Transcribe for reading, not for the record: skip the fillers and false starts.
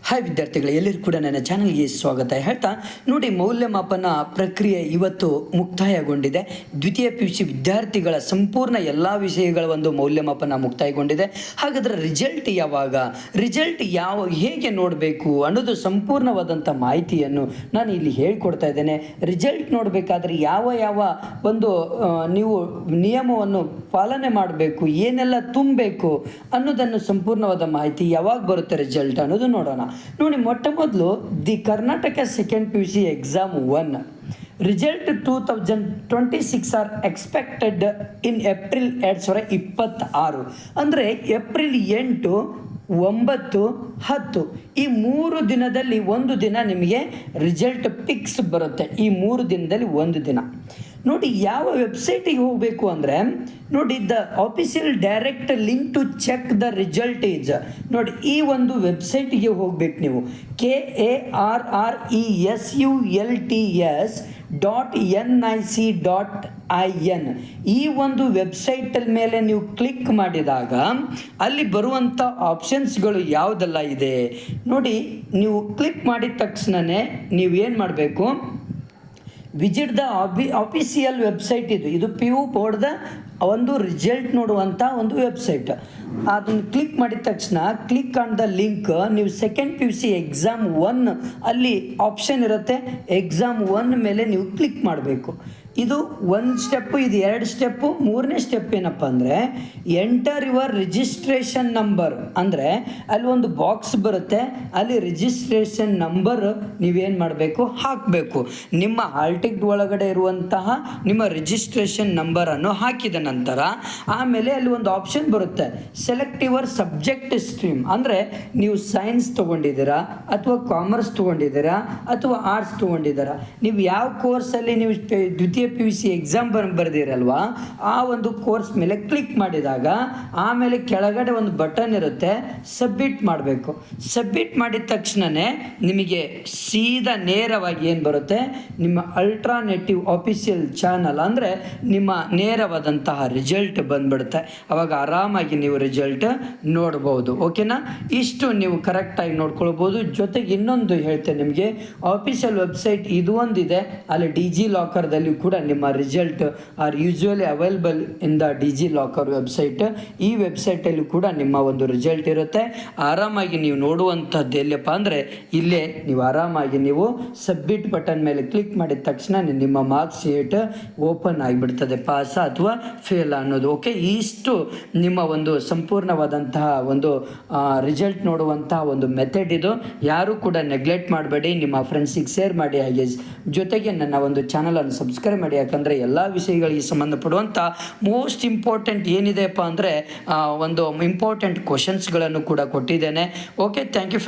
Hi ವಿದ್ಯಾರ್ಥಿಗಳು, ಎಲ್ಲರಿಗೂ ಕೂಡ ನನ್ನ ಚಾನಲ್ಗೆ ಸ್ವಾಗತ ಹೇಳ್ತಾ ನೋಡಿ, ಮೌಲ್ಯಮಾಪನ ಪ್ರಕ್ರಿಯೆ ಇವತ್ತು ಮುಕ್ತಾಯಗೊಂಡಿದೆ. ದ್ವಿತೀಯ PUC ವಿದ್ಯಾರ್ಥಿಗಳ ಸಂಪೂರ್ಣ ಎಲ್ಲ ವಿಷಯಗಳ ಒಂದು ಮೌಲ್ಯಮಾಪನ ಮುಕ್ತಾಯಗೊಂಡಿದೆ. ಹಾಗಾದರೆ ರಿಸಲ್ಟ್ ಯಾವಾಗ, ರಿಸಲ್ಟ್ ಹೇಗೆ ನೋಡಬೇಕು ಅನ್ನೋದು ಸಂಪೂರ್ಣವಾದಂಥ ಮಾಹಿತಿಯನ್ನು ನಾನು ಇಲ್ಲಿ ಹೇಳಿಕೊಡ್ತಾ ಇದ್ದೇನೆ. ರಿಸಲ್ಟ್ ನೋಡಬೇಕಾದ್ರೆ ಯಾವ ಒಂದು ನೀವು ನಿಯಮವನ್ನು ಪಾಲನೆ ಮಾಡಬೇಕು, ಏನೆಲ್ಲ ತುಂಬಬೇಕು ಅನ್ನೋದನ್ನು ಸಂಪೂರ್ಣವಾದ ಮಾಹಿತಿ ಯಾವಾಗ ಬರುತ್ತೆ ರಿಸಲ್ಟ್ ಅನ್ನೋದು ನೋಡೋಣ. ನೋಡಿ, ಮೊಟ್ಟ ಮೊದಲು the Karnataka second PUC exam 1 result 2026 R expected in April 2026. ಅಂದರೆ ಏಪ್ರಿಲ್ 8, 9, 10 ಈ 3 ದಿನದಲ್ಲಿ ಒಂದು ದಿನ ನಿಮಗೆ ರಿಸಲ್ಟ್ ಫಿಕ್ಸ್ ಬರುತ್ತೆ. ಈ 3 ದಿನದಲ್ಲಿ ಒಂದು ದಿನ ನೋಡಿ, ಯಾವ ವೆಬ್ಸೈಟಿಗೆ ಹೋಗಬೇಕು ಅಂದರೆ ನೋಡಿ, the official direct link to check the result is ನೋಡಿ, ಈ ಒಂದು ವೆಬ್ಸೈಟಿಗೆ ಹೋಗ್ಬೇಕು ನೀವು. KARRESULTS.NIC.IN ಈ ಒಂದು ವೆಬ್ಸೈಟ್ ಮೇಲೆ ನೀವು ಕ್ಲಿಕ್ ಮಾಡಿದಾಗ ಅಲ್ಲಿ ಬರುವಂಥ ಆಪ್ಷನ್ಸ್ಗಳು ಯಾವುದೆಲ್ಲ ಇದೆ ನೋಡಿ. ನೀವು ಕ್ಲಿಕ್ ಮಾಡಿದ ತಕ್ಷಣವೇ ನೀವೇನು ಮಾಡಬೇಕು, ವಿಸಿಟ್ ದ ಆಫಿಷಿಯಲ್ ವೆಬ್ಸೈಟ್. ಇದು PU ಬೋರ್ಡ್ದ ಒಂದು ರಿಸಲ್ಟ್ ನೋಡುವಂಥ ಒಂದು ವೆಬ್ಸೈಟ್. ಅದನ್ನು ಕ್ಲಿಕ್ ಮಾಡಿದ ತಕ್ಷಣ ಕ್ಲಿಕ್ ಆನ್ ದ ಲಿಂಕ್, ನೀವು ಸೆಕೆಂಡ್ PUC ಎಕ್ಸಾಮ್ 1 ಅಲ್ಲಿ ಆಪ್ಷನ್ ಇರುತ್ತೆ. ಎಕ್ಸಾಮ್ 1 ಮೇಲೆ ನೀವು ಕ್ಲಿಕ್ ಮಾಡಬೇಕು. ಇದು 1 ಸ್ಟೆಪ್ಪು, ಇದು 2 ಸ್ಟೆಪ್ಪು. 3ನೇ ಸ್ಟೆಪ್ ಏನಪ್ಪ ಅಂದರೆ ಎಂಟರ್ ಯುವರ್ ರಿಜಿಸ್ಟ್ರೇಷನ್ ನಂಬರ್. ಅಂದರೆ ಅಲ್ಲಿ ಒಂದು ಬಾಕ್ಸ್ ಬರುತ್ತೆ, ಅಲ್ಲಿ ರಿಜಿಸ್ಟ್ರೇಷನ್ ನಂಬರ್ ನೀವೇನು ಮಾಡಬೇಕು, ಹಾಕಬೇಕು. ನಿಮ್ಮ ಹಾಲ್ ಟಿಕೆಟ್ ಒಳಗಡೆ ಇರುವಂತಹ ನಿಮ್ಮ ರಿಜಿಸ್ಟ್ರೇಷನ್ ನಂಬರನ್ನು ಹಾಕಿದ ನಂತರ ಆಮೇಲೆ ಅಲ್ಲಿ ಒಂದು ಆಪ್ಷನ್ ಬರುತ್ತೆ, ಸೆಲೆಕ್ಟ್ ಯುವರ್ ಸಬ್ಜೆಕ್ಟ್ ಸ್ಟ್ರೀಮ್. ಅಂದರೆ ನೀವು ಸೈನ್ಸ್ ತೊಗೊಂಡಿದ್ದೀರಾ ಅಥವಾ ಕಾಮರ್ಸ್ ತೊಗೊಂಡಿದ್ದೀರಾ ಅಥವಾ ಆರ್ಟ್ಸ್ ತೊಗೊಂಡಿದ್ದೀರಾ, ನೀವು ಯಾವ ಕೋರ್ಸಲ್ಲಿ ನೀವು ದ್ವಿತೀಯ PUC ಎಕ್ಸಾಮ್ ಬರೆದಿರಲ್ವಾ ಆ ಒಂದು ಕೋರ್ಸ್ ಮೇಲೆ ಕ್ಲಿಕ್ ಮಾಡಿದಾಗ ಆಮೇಲೆ ಕೆಳಗಡೆ ಒಂದು ಬಟನ್ ಇರುತ್ತೆ, ಸಬ್ಮಿಟ್ ಮಾಡಬೇಕು. ಸಬ್ಮಿಟ್ ಮಾಡಿದ ತಕ್ಷಣವೇ ನಿಮಗೆ ಸೀದಾ ನೇರವಾಗಿ ಏನು ಬರುತ್ತೆ, ನಿಮ್ಮ ಅಲ್ಟ್ರಾನೇಟಿವ್ ಆಫಿಷಿಯಲ್ ಚಾನಲ್ ಅಂದರೆ ನಿಮ್ಮ ನೇರವಾದಂತಹ ರಿಸಲ್ಟ್ ಬಂದ್ಬಿಡುತ್ತೆ. ಅವಾಗ ಆರಾಮಾಗಿ ನೀವು ರಿಸಲ್ಟ್ ನೋಡ್ಬೋದು. ಓಕೆನಾ? ಇಷ್ಟು ನೀವು ಕರೆಕ್ಟಾಗಿ ನೋಡ್ಕೊಳ್ಬೋದು. ಜೊತೆಗೆ ಇನ್ನೊಂದು ಹೇಳ್ತೇನೆ ನಿಮಗೆ, ಆಫಿಷಿಯಲ್ ವೆಬ್ಸೈಟ್ ಇದು ಒಂದಿದೆ, ಅಲ್ಲಿ ಡಿಜಿ ಲಾಕರ್ದಲ್ಲಿ ಕೂಡ ನಿಮ್ಮ result are usually available in the DigiLocker website. ಈ ವೆಬ್ಸೈಟಲ್ಲಿ ಕೂಡ ನಿಮ್ಮ ಒಂದು ರಿಸಲ್ಟ್ ಇರುತ್ತೆ. ಆರಾಮಾಗಿ ನೀವು ನೋಡುವಂಥದ್ದು ಎಲ್ಲಪ್ಪ ಅಂದರೆ ಇಲ್ಲೇ ನೀವು ಆರಾಮಾಗಿ ನೀವು ಸಬ್ಮಿಟ್ ಬಟನ್ ಮೇಲೆ ಕ್ಲಿಕ್ ಮಾಡಿದ ತಕ್ಷಣ ನಿಮ್ಮ ಮಾರ್ಕ್ಸ್ ಶೀಟ್ ಓಪನ್ ಆಗಿಬಿಡ್ತದೆ, ಪಾಸ್ ಅಥವಾ ಫೇಲ್ ಅನ್ನೋದು. ಓಕೆ, ಇಷ್ಟು ನಿಮ್ಮ ಒಂದು ಸಂಪೂರ್ಣವಾದಂತಹ ಒಂದು ರಿಸಲ್ಟ್ ನೋಡುವಂತಹ ಒಂದು ಮೆಥಡ್ ಇದು. ಯಾರೂ ಕೂಡ ನೆಗ್ಲೆಕ್ಟ್ ಮಾಡಬೇಡಿ, ನಿಮ್ಮ ಫ್ರೆಂಡ್ಸಿಗೆ ಶೇರ್ ಮಾಡಿ. ಹಾಗೆ ಜೊತೆಗೆ ನನ್ನ ಒಂದು ಚಾನಲನ್ನು ಸಬ್ಸ್ಕ್ರೈಬ್ ಮಾಡಿ, ಯಾಕಂದರೆ ಎಲ್ಲ ವಿಷಯಗಳಿಗೆ ಸಂಬಂಧಪಡುವಂಥ ಮೋಸ್ಟ್ ಇಂಪಾರ್ಟೆಂಟ್ ಏನಿದೆಯಪ್ಪ ಅಂದರೆ ಒಂದು ಇಂಪಾರ್ಟೆಂಟ್ ಕ್ವಶನ್ಸ್ಗಳನ್ನು ಕೂಡ ಕೊಟ್ಟಿದ್ದೇನೆ. Okay, thank you friends.